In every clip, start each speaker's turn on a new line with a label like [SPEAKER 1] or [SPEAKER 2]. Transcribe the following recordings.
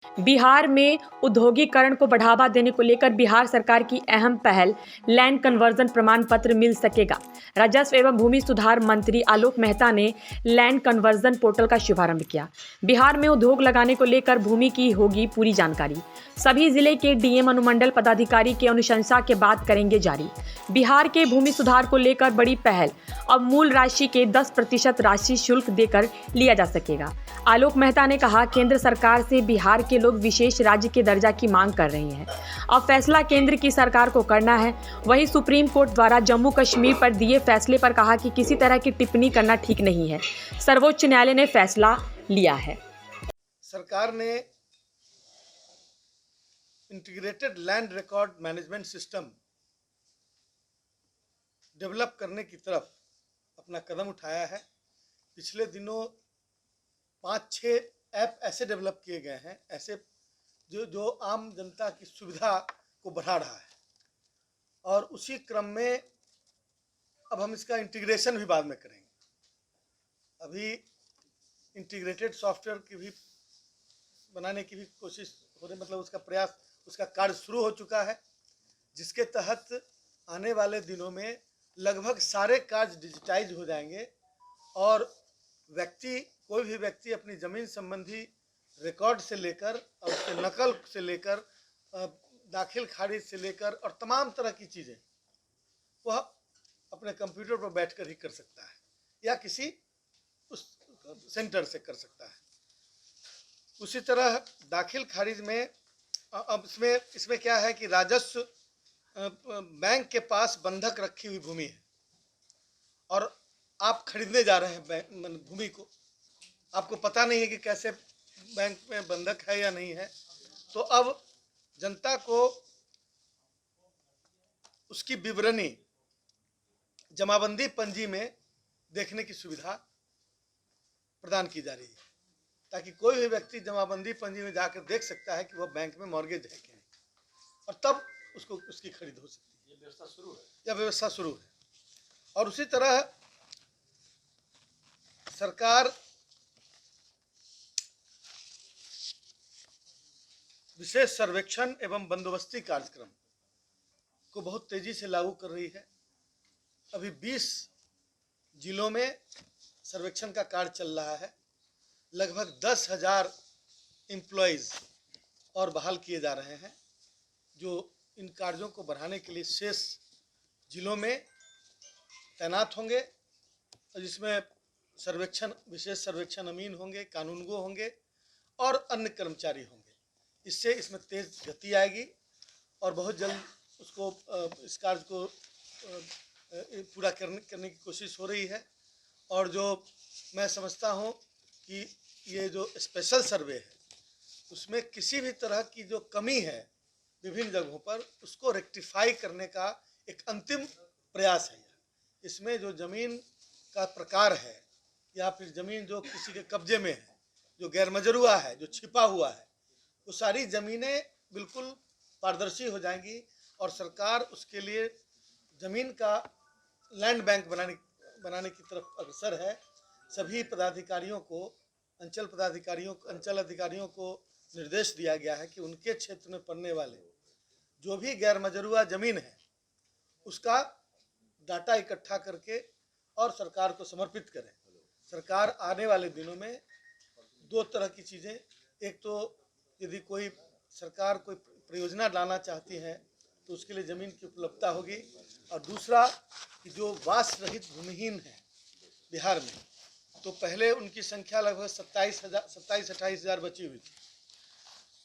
[SPEAKER 1] बिहार में औद्योगिकरण को बढ़ावा देने को लेकर बिहार सरकार की अहम पहल लैंड कन्वर्जन प्रमाण पत्र मिल सकेगा। राजस्व एवं भूमि सुधार मंत्री आलोक मेहता ने लैंड कन्वर्जन पोर्टल का शुभारंभ किया। बिहार में उद्योग लगाने को लेकर भूमि की होगी पूरी जानकारी। सभी जिले के डीएम अनुमंडल पदाधिकारी की अनुशंसा के बाद करेंगे जारी। बिहार के भूमि सुधार को लेकर बड़ी पहल, अब मूल राशि के 10% राशि शुल्क देकर लिया जा सकेगा। आलोक मेहता ने कहा, केंद्र सरकार से बिहार के लोग विशेष राज्य के दर्जा की मांग कर रहे हैं। अब फैसला केंद्र की सरकार को करना है। वहीं सुप्रीम कोर्ट द्वारा जम्मू कश्मीर पर दिए फैसले पर कहा कि किसी तरह की टिप्पणी करना ठीक नहीं है। सर्वोच्च न्यायालय ने फैसला लिया है।
[SPEAKER 2] सरकार ने integrated land record management system develop करने की तरफ अपना कदम उठाया है। पिछले दिनों 5-6 ऐप ऐसे डेवलप किए गए हैं, ऐसे जो आम जनता की सुविधा को बढ़ा रहा है, और उसी क्रम में अब हम इसका इंटीग्रेशन भी बाद में करेंगे। अभी इंटीग्रेटेड सॉफ्टवेयर की भी बनाने की भी कोशिश हो रही, मतलब उसका प्रयास, उसका कार्य शुरू हो चुका है, जिसके तहत आने वाले दिनों में लगभग सारे कार्य डिजिटाइज हो जाएंगे और कोई भी व्यक्ति अपनी ज़मीन संबंधी रिकॉर्ड से कर और उसके नकल से लेकर दाखिल खारिज से लेकर और तमाम तरह की चीज़ें वह अपने कंप्यूटर पर बैठकर ही कर सकता है या किसी उस सेंटर से कर सकता है। उसी तरह दाखिल खारिज में अब इसमें क्या है कि राजस्व बैंक के पास बंधक रखी हुई भूमि है और आप खरीदने जा रहे हैं भूमि को, आपको पता नहीं है कि कैसे बैंक में बंधक है या नहीं है, तो अब जनता को उसकी विवरणी जमाबंदी पंजी में देखने की सुविधा प्रदान की जा रही है, ताकि कोई भी व्यक्ति जमाबंदी पंजी में जाकर देख सकता है कि वह बैंक में मॉर्गेज है कि नहीं, और तब उसको उसकी खरीद हो सकती है। यह व्यवस्था शुरू है। और उसी तरह सरकार विशेष सर्वेक्षण एवं बंदोबस्ती कार्यक्रम को बहुत तेजी से लागू कर रही है। अभी 20 जिलों में सर्वेक्षण का कार्य चल रहा है। लगभग 10,000 एम्प्लॉयज़ और बहाल किए जा रहे हैं, जो इन कार्यों को बढ़ाने के लिए शेष जिलों में तैनात होंगे, और जिसमें विशेष सर्वेक्षण अमीन होंगे, कानूनगो होंगे और अन्य कर्मचारी होंगे। इससे इसमें तेज गति आएगी और बहुत जल्द इस कार्य को पूरा करने की कोशिश हो रही है। और जो मैं समझता हूँ कि ये जो स्पेशल सर्वे है, उसमें किसी भी तरह की जो कमी है विभिन्न जगहों पर, उसको रेक्टिफाई करने का एक अंतिम प्रयास है। इसमें जो ज़मीन का प्रकार है या फिर ज़मीन जो किसी के कब्जे में है, जो गैरमजरूआ है, जो छिपा हुआ है, वो सारी ज़मीनें बिल्कुल पारदर्शी हो जाएंगी और सरकार उसके लिए ज़मीन का लैंड बैंक बनाने की तरफ अग्रसर है। सभी पदाधिकारियों को, अंचल अधिकारियों को निर्देश दिया गया है कि उनके क्षेत्र में पड़ने वाले जो भी गैरमजरूआ ज़मीन है उसका डाटा इकट्ठा करके और सरकार को समर्पित करें। सरकार आने वाले दिनों में 2 तरह की चीज़ें, एक तो यदि सरकार कोई परियोजना लाना चाहती है तो उसके लिए ज़मीन की उपलब्धता होगी, और दूसरा कि जो वास रहित भूमिहीन है बिहार में, तो पहले उनकी संख्या लगभग 27-28 हज़ार बची हुई थी।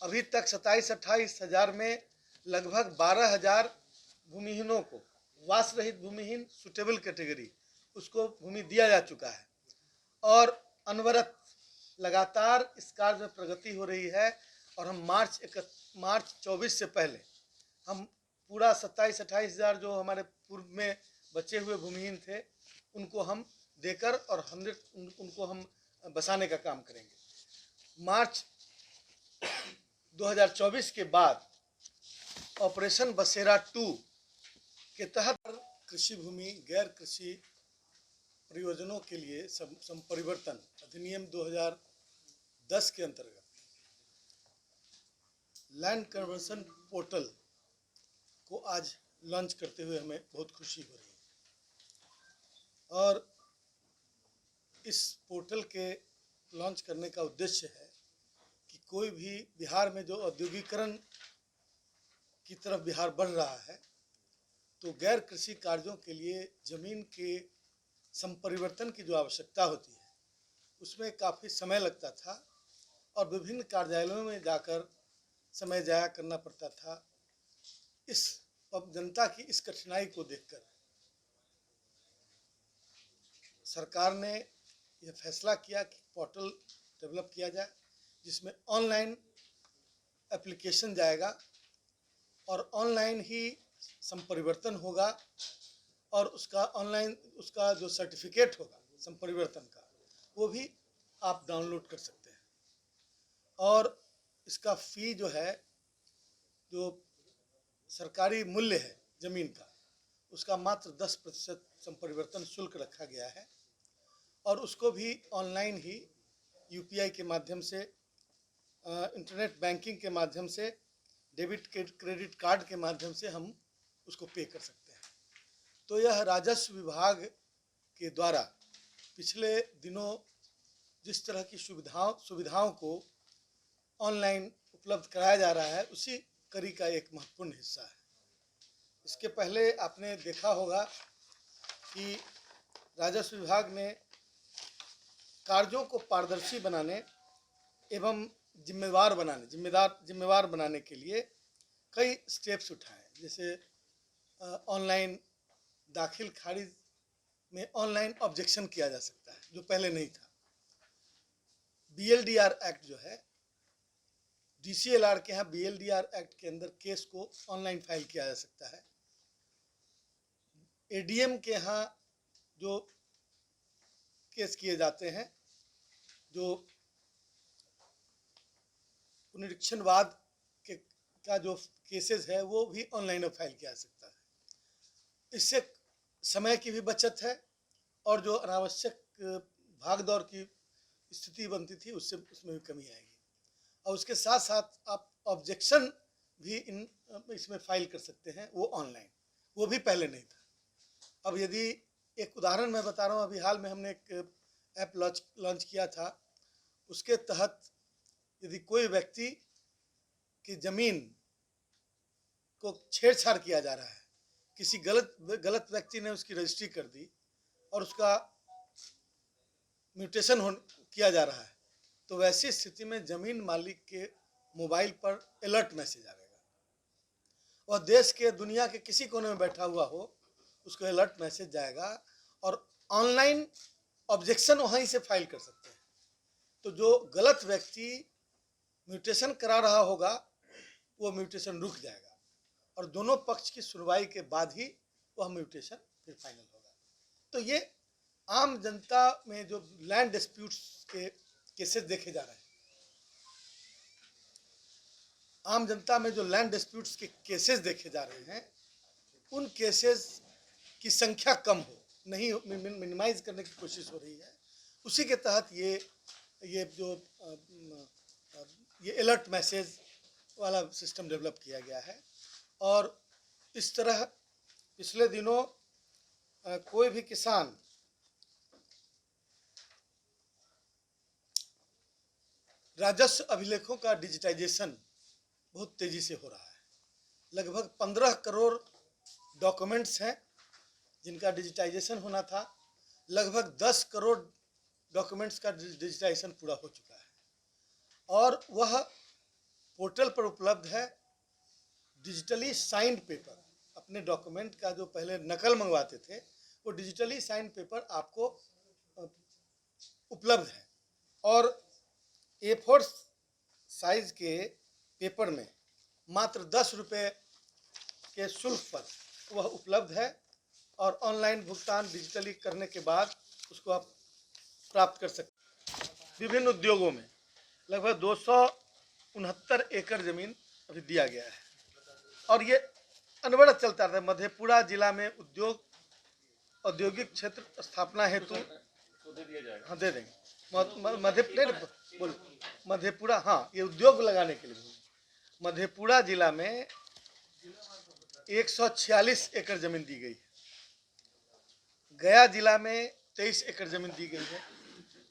[SPEAKER 2] अभी तक 27-28 हज़ार में लगभग 12,000 भूमिहीनों को, वास रहित भूमिहीन सुटेबल कैटेगरी, उसको भूमि दिया जा चुका है। और अनवरत लगातार इस कार्य में प्रगति हो रही है, और हम मार्च 24 से पहले हम पूरा 27-28 हज़ार जो हमारे पूर्व में बचे हुए भूमिहीन थे उनको हम देकर और उनको हम बसाने का काम करेंगे। मार्च 2024 के बाद ऑपरेशन बसेरा 2 के तहत कृषि भूमि गैर कृषि परियोजनों के लिए संपरिवर्तन अधिनियम 2010 के अंतर्गत लैंड कन्वर्जन पोर्टल को आज लॉन्च करते हुए हमें बहुत खुशी हो रही है। और इस पोर्टल के लॉन्च करने का उद्देश्य है कि कोई भी बिहार में जो औद्योगिकरण की तरफ बिहार बढ़ रहा है, तो गैर कृषि कार्यों के लिए ज़मीन के संपरिवर्तन की जो आवश्यकता होती है उसमें काफ़ी समय लगता था और विभिन्न कार्यालयों में जाकर समय जाया करना पड़ता था। इस अब जनता की इस कठिनाई को देखकर सरकार ने यह फैसला किया कि पोर्टल डेवलप किया जाए जिसमें ऑनलाइन एप्लीकेशन जाएगा और ऑनलाइन ही संपरिवर्तन होगा और उसका ऑनलाइन उसका जो सर्टिफिकेट होगा संपरिवर्तन का वो भी आप डाउनलोड कर सकते हैं। और इसका फ़ी जो है, जो सरकारी मूल्य है ज़मीन का, उसका मात्र 10% संपरिवर्तन शुल्क रखा गया है और उसको भी ऑनलाइन ही यूपीआई के माध्यम से, इंटरनेट बैंकिंग के माध्यम से, डेबिट क्रेडिट कार्ड के माध्यम से हम उसको पे कर सकते हैं। तो यह राजस्व विभाग के द्वारा पिछले दिनों जिस तरह की सुविधाओं को ऑनलाइन उपलब्ध कराया जा रहा है, उसी कड़ी का एक महत्वपूर्ण हिस्सा है। इसके पहले आपने देखा होगा कि राजस्व विभाग ने कार्यों को पारदर्शी बनाने एवं जिम्मेवार बनाने के लिए कई स्टेप्स उठाए, जैसे ऑनलाइन दाखिल खारिज में ऑनलाइन ऑब्जेक्शन किया जा सकता है जो पहले नहीं था। बीएलडीआर एक्ट जो है, डीसीएलआर के यहाँ बीएलडीआर एक्ट के अंदर केस को ऑनलाइन फाइल किया जा सकता है। एडीएम के यहाँ जो केस किए जाते हैं, जो पुनरीक्षणवाद का जो केसेस है वो भी ऑनलाइन फाइल किया जा सकता है। इससे समय की भी बचत है और जो अनावश्यक भागदौड़ की स्थिति बनती थी उसमें भी कमी आएगी। और उसके साथ साथ आप ऑब्जेक्शन भी इसमें फाइल कर सकते हैं, वो ऑनलाइन, वो भी पहले नहीं था। अब यदि एक उदाहरण मैं बता रहा हूँ, अभी हाल में हमने एक ऐप लॉन्च किया था। उसके तहत यदि कोई व्यक्ति की ज़मीन को छेड़छाड़ किया जा रहा है, किसी गलत व्यक्ति ने उसकी रजिस्ट्री कर दी और उसका म्यूटेशन किया जा रहा है, तो वैसी स्थिति में ज़मीन मालिक के मोबाइल पर अलर्ट मैसेज आएगा और देश के दुनिया के किसी कोने में बैठा हुआ हो उसको अलर्ट मैसेज जाएगा और ऑनलाइन ऑब्जेक्शन वहीं से फाइल कर सकते हैं। तो जो गलत व्यक्ति म्यूटेशन करा रहा होगा वो म्यूटेशन रुक जाएगा और दोनों पक्ष की सुनवाई के बाद ही वह म्यूटेशन फिर फाइनल होगा। तो ये आम जनता में जो लैंड डिस्प्यूट्स के केसेस देखे जा रहे हैं, आम जनता में जो लैंड डिस्प्यूट्स के केसेस देखे जा रहे हैं, उन केसेस की संख्या कम हो, नहीं मिनिमाइज करने की कोशिश हो रही है। उसी के तहत ये अलर्ट मैसेज वाला सिस्टम डेवलप किया गया है। और इस तरह पिछले दिनों कोई भी किसान राजस्व अभिलेखों का डिजिटाइजेशन बहुत तेज़ी से हो रहा है। लगभग 15 करोड़ डॉक्यूमेंट्स हैं जिनका डिजिटाइजेशन होना था। लगभग 10 करोड़ डॉक्यूमेंट्स का डिजिटाइजेशन पूरा हो चुका है और वह पोर्टल पर उपलब्ध है। डिजिटली साइंड पेपर, अपने डॉक्यूमेंट का जो पहले नकल मंगवाते थे, वो डिजिटली साइंड पेपर आपको उपलब्ध है और A4 साइज के पेपर में मात्र 10 रुपये के शुल्क पर वह उपलब्ध है और ऑनलाइन भुगतान डिजिटली करने के बाद उसको आप प्राप्त कर सकते हैं। विभिन्न उद्योगों में लगभग 269 एकड़ ज़मीन अभी दिया गया है और ये अनवरत चलता रहता है। मधेपुरा जिला में औद्योगिक क्षेत्र स्थापना हेतु हाँ दे देंगे। मधेपुरा, हाँ, ये उद्योग लगाने के लिए मधेपुरा जिला में 146 एकड़ जमीन दी गई है, गया जिला में 23 एकड़ जमीन दी गई है,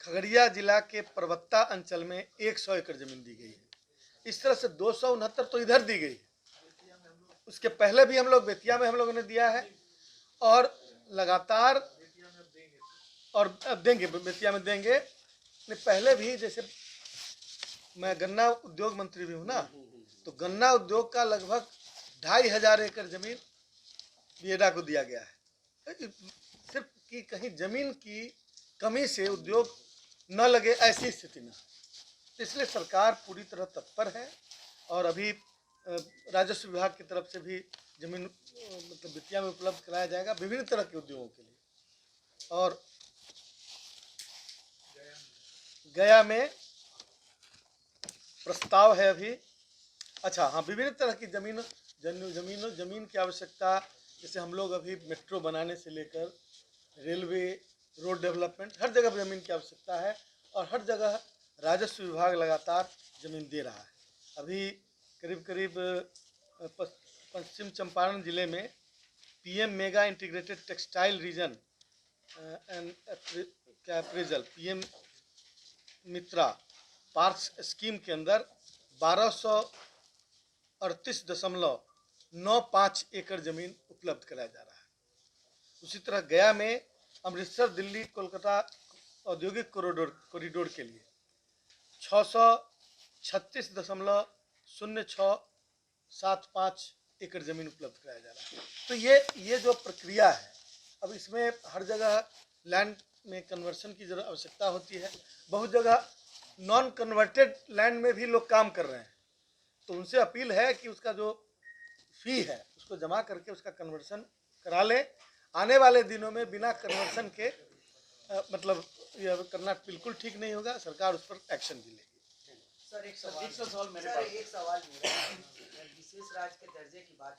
[SPEAKER 2] खगड़िया जिला के पर्वता अंचल में 100 एकड़ जमीन दी गई है। इस तरह से 269 तो इधर दी गई है। उसके पहले भी हम लोग बेतिया में हम लोगों ने दिया है और लगातार और देंगे, बेतिया में देंगे। पहले भी जैसे मैं गन्ना उद्योग मंत्री भी हूँ ना, तो गन्ना उद्योग का लगभग 2500 एकड़ जमीन बियडा को दिया गया है, सिर्फ कि कहीं जमीन की कमी से उद्योग न लगे ऐसी स्थिति में। इसलिए सरकार पूरी तरह तत्पर है और अभी राजस्व विभाग की तरफ से भी जमीन मतलब बेतिया में उपलब्ध कराया जाएगा विभिन्न तरह के उद्योगों के लिए। और गया में प्रस्ताव है अभी, अच्छा हाँ, विभिन्न तरह की जमीन की आवश्यकता, जैसे हम लोग अभी मेट्रो बनाने से लेकर रेलवे, रोड डेवलपमेंट, हर जगह जमीन की आवश्यकता है और हर जगह राजस्व विभाग लगातार जमीन दे रहा है। अभी करीब करीब पश्चिम चंपारण जिले में PM mega integrated textile reason and क्या अप्रेजल पीएम मित्रा पार्क्स स्कीम के अंदर 1238.95 एकड़ जमीन उपलब्ध कराया जा रहा है। उसी तरह गया में अमृतसर दिल्ली कोलकाता औद्योगिक कॉरिडोर के लिए 636.0675 एकड़ जमीन उपलब्ध कराया जा रहा है। तो ये जो प्रक्रिया है, अब इसमें हर जगह लैंड में कन्वर्शन की जरूरत आवश्यकता होती है। बहुत जगह नॉन कन्वर्टेड लैंड में भी लोग काम कर रहे हैं, तो उनसे अपील है कि उसका जो फी है उसको जमा करके उसका कन्वर्शन करा लें। आने वाले दिनों में बिना कन्वर्शन के मतलब यह करना बिल्कुल ठीक नहीं होगा, सरकार उस पर एक्शन भी लेगी।
[SPEAKER 3] सर एक सवाल मेरे पास, विशेष राज्य के दर्जे की बात